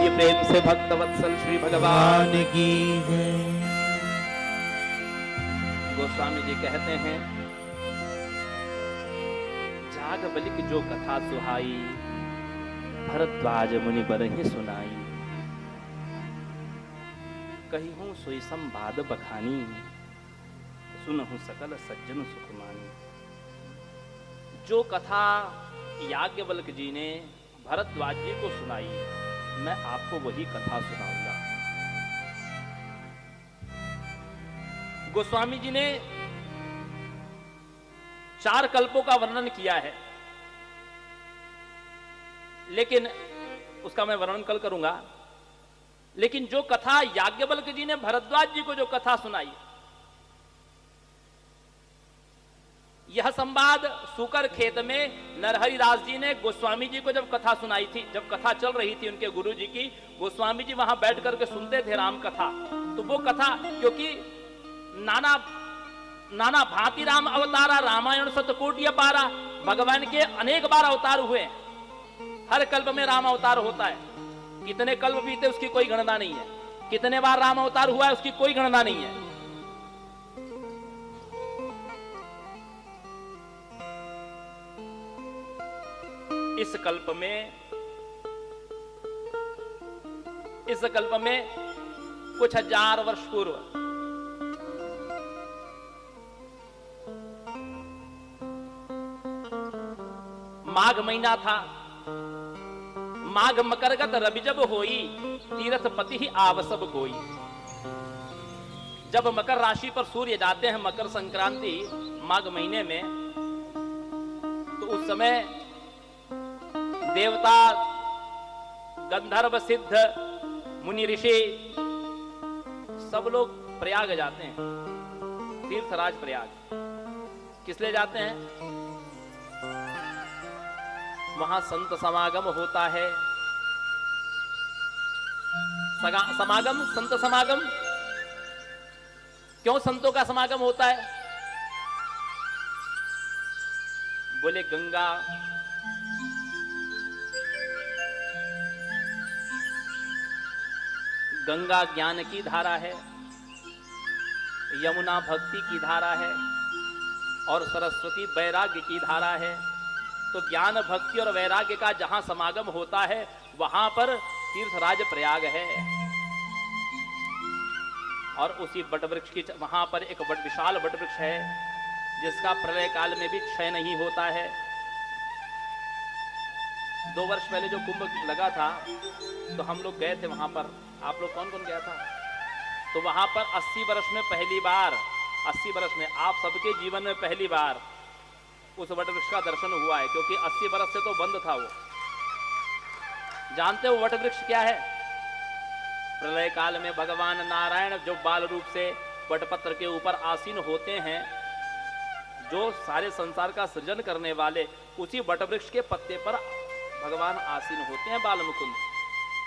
बोलिए प्रेम से भक्त वत्सल श्री भगवान की जय। गोस्वामी जी कहते हैं, जाग बलिक जो कथा सुहाई, भरद्वाज मुनि बरहि सुनाई। कही हूं सोई संवाद बखानी, सुनहु सकल सज्जन सुखमानी। जो कथा याज्ञवल्क्य जी ने भरद्वाज जी को सुनाई, मैं आपको वही कथा सुनाऊंगा। गोस्वामी जी ने 4 कल्पों का वर्णन किया है, लेकिन उसका मैं वर्णन कल करूंगा। लेकिन जो कथा याज्ञवल्क्य जी ने भरद्वाज जी को जो कथा सुनाई, यह संवाद सूकर खेत में नरहरि दास जी ने गोस्वामी जी को जब कथा सुनाई थी, जब कथा चल रही थी उनके गुरु जी की, गोस्वामी जी वहां बैठ करके सुनते थे राम कथा। तो वो कथा, क्योंकि नाना भांति राम अवतारा, रामायण सतकोटि अपारा, भगवान के अनेक बार अवतार हुए, हर कल्प में राम अवतार होता है। कितने कल्प बीते उसकी कोई गणना नहीं है, कितने बार राम अवतार हुआ है उसकी कोई गणना नहीं है। इस कल्प में कुछ 1000 वर्ष पूर्व माघ महीना था। माघ मकरगत रवि जब होई, तीरथ पति ही आवसब गोई। जब मकर राशि पर सूर्य जाते हैं मकर संक्रांति माघ महीने में, तो उस समय देवता, गंधर्व, सिद्ध, मुनि, ऋषि सब लोग प्रयाग जाते हैं, तीर्थराज प्रयाग। किस लिए जाते हैं? वहां संत समागम होता है। समागम, संत समागम। क्यों संतों का समागम होता है? बोले गंगा ज्ञान की धारा है, यमुना भक्ति की धारा है, और सरस्वती वैराग्य की धारा है। तो ज्ञान, भक्ति और वैराग्य का जहां समागम होता है, वहां पर तीर्थराज प्रयाग है। और उसी वटवृक्ष की, वहां पर एक विशाल वटवृक्ष है, जिसका प्रलय काल में भी क्षय नहीं होता है। 2 वर्ष पहले जो कुंभ लगा था, तो हम लोग गए थे वहां पर। आप लोग कौन कौन गया था? तो वहां पर 80 वर्ष में पहली बार, 80 वर्ष में आप सबके जीवन में पहली बार उस वटवृक्ष का दर्शन हुआ है, क्योंकि 80 वर्ष से तो बंद था वो। जानते हो वटवृक्ष क्या है? प्रलय काल में भगवान नारायण जो बाल रूप से वटपत्र के ऊपर आसीन होते हैं, जो सारे संसार का सृजन करने वाले, उसी वटवृक्ष के पत्ते पर भगवान आसीन होते हैं, बाल मुकुंद।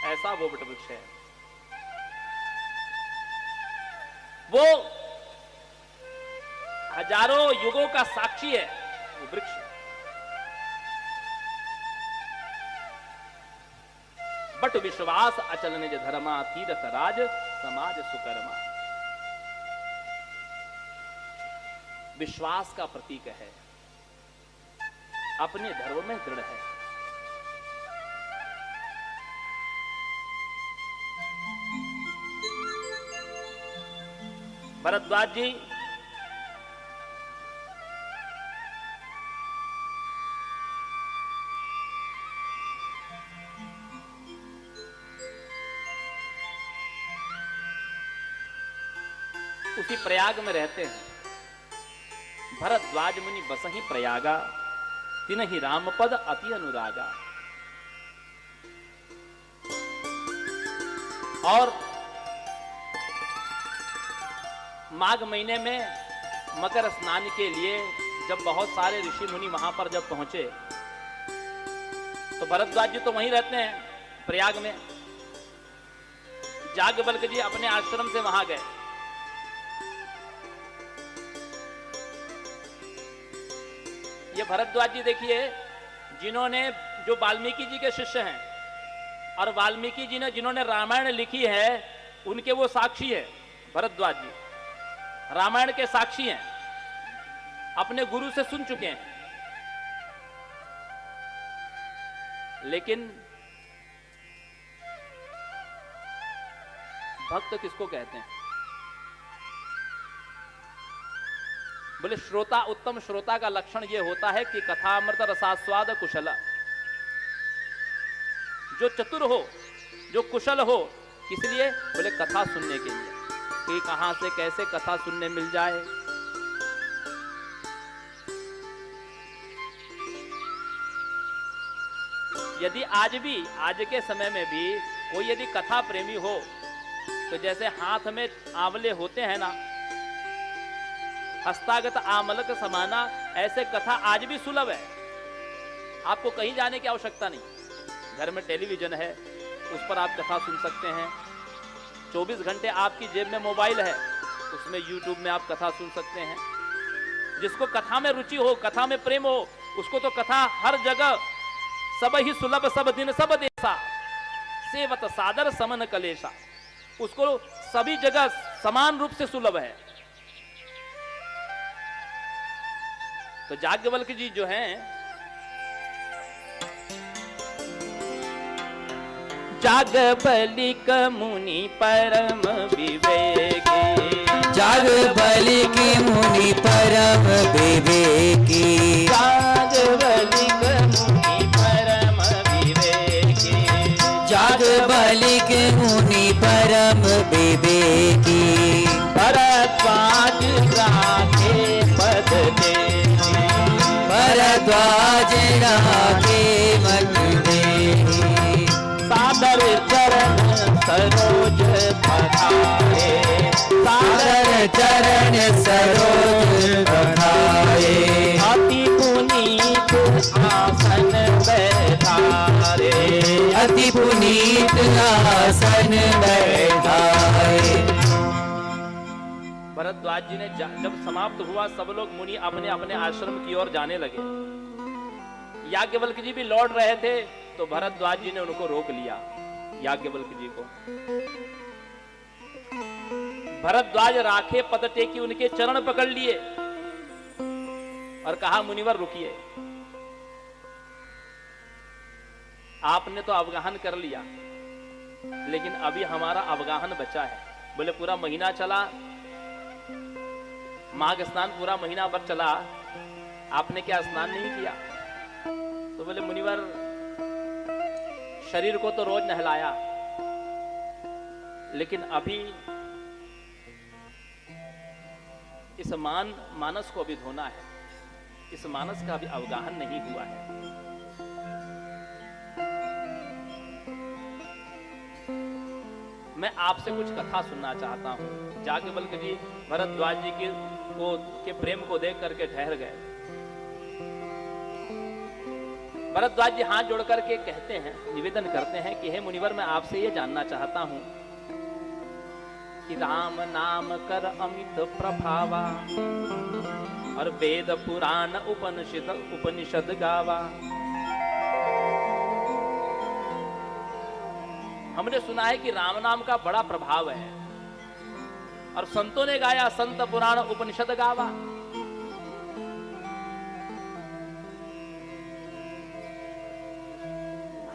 ऐसा वो वटवृक्ष है। वो हजारों युगों का साक्षी है वो वृक्ष। बट विश्वास अचल निज धर्मा, तीरथ राज समाज सुकर्मा। विश्वास का प्रतीक है, अपने धर्म में दृढ़ है। भरद्वाज जी उसी प्रयाग में रहते हैं। भरद्वाज मुनि बसहि प्रयागा, तिनहि राम पद अति अनुरागा। और माघ महीने में मकर स्नान के लिए जब बहुत सारे ऋषि मुनि वहां पर जब पहुंचे, तो भरद्वाज जी तो वहीं रहते हैं प्रयाग में। याज्ञवल्क्य जी अपने आश्रम से वहां गए। ये भरद्वाज जी देखिए, जिन्होंने, जो वाल्मीकि जी के शिष्य हैं, और वाल्मीकि जी ने जिन्होंने रामायण लिखी है उनके वो साक्षी है, भरद्वाज जी रामायण के साक्षी हैं, अपने गुरु से सुन चुके हैं। लेकिन भक्त किसको कहते हैं? बोले श्रोता, उत्तम श्रोता का लक्षण यह होता है कि कथामृत रसास्वाद कुशला, जो चतुर हो, जो कुशल हो। किस लिए? बोले कथा सुनने के लिए, कि कहां से कैसे कथा सुनने मिल जाए। यदि आज भी, आज के समय में भी कोई यदि कथा प्रेमी हो, तो जैसे हाथ में आंवले होते हैं ना, हस्तागत आमलक समाना, ऐसे कथा आज भी सुलभ है। आपको कहीं जाने की आवश्यकता नहीं, घर में टेलीविजन है, उस पर आप कथा सुन सकते हैं। 24 घंटे आपकी जेब में मोबाइल है, उसमें यूट्यूब में आप कथा सुन सकते हैं। जिसको कथा में रुचि हो, कथा में प्रेम हो, उसको तो कथा हर जगह सब ही सुलभ, सब दिन सब देशा, सेवत सादर समन कलेशा, उसको सभी जगह समान रूप से सुलभ है। तो याज्ञवल्क्य जी जो हैं, याज्ञवल्क्य मुनि परम विवेकी, याज्ञवल्क्य मुनि परम विवेकी, याज्ञवल्क्य मुनि परम विवेकी, याज्ञवल्क्य मुनि परम विवेकी। भरद्वाज राखे पद देहि, भरद्वाज राखे मत देहि, सादर चरण सरोज पधारे, सादर चरण सरोज पधारे, अति पुनीत आसन बैठारे, अति पुनीत आसन बैठाए। भरद्वाज जी ने जब समाप्त हुआ, सब लोग मुनि अपने अपने आश्रम की ओर जाने लगे। याज्ञवल्क्य जी भी लौट रहे थे, तो भरद्वाज जी ने उनको रोक लिया, याज्ञवल्क्य जी को। भरद्वाज राखे पद टेकी, उनके चरण पकड़ लिए और कहा, मुनिवर रुकिए, आपने तो अवगाहन कर लिया, लेकिन अभी हमारा अवगाहन बचा है। बोले पूरा महीना चला, माघ स्नान पूरा महीना भर चला, आपने क्या स्नान नहीं किया? तो बोले मुनिवर, शरीर को तो रोज नहलाया, लेकिन अभी इस मानस को अभी धोना है, इस मानस का अभी अवगाहन नहीं हुआ है। मैं आपसे कुछ कथा सुनना चाहता हूं। याज्ञवल्क्य जी भरद्वाज जी के प्रेम को देख करके ठहर गए। भरद्वाज जी हाथ जोड़ करके कहते हैं, निवेदन करते हैं कि हे मुनिवर, मैं आपसे ये जानना चाहता हूं कि राम नाम कर अमित प्रभावा और वेद पुराण उपनिषद गावा। हमने सुना है कि राम नाम का बड़ा प्रभाव है, और संतों ने गाया, संत पुराण उपनिषद गावा।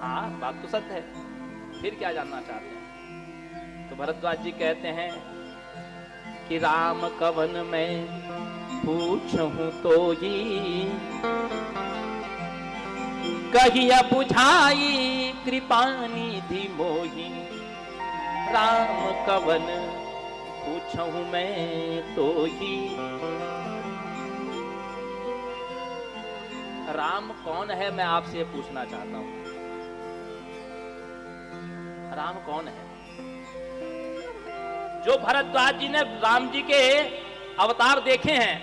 हाँ, बात तो सत्य है, फिर क्या जानना चाहते हैं? तो भरद्वाज जी कहते हैं कि राम कवन में पूछूं तो ही, कहिया बुझाई कृपानिधि मोही। राम कवन पूछूं मैं तो ही, राम कौन है, मैं आपसे पूछना चाहता हूं। राम कौन है? जो भरद्वाज जी ने राम जी के अवतार देखे हैं,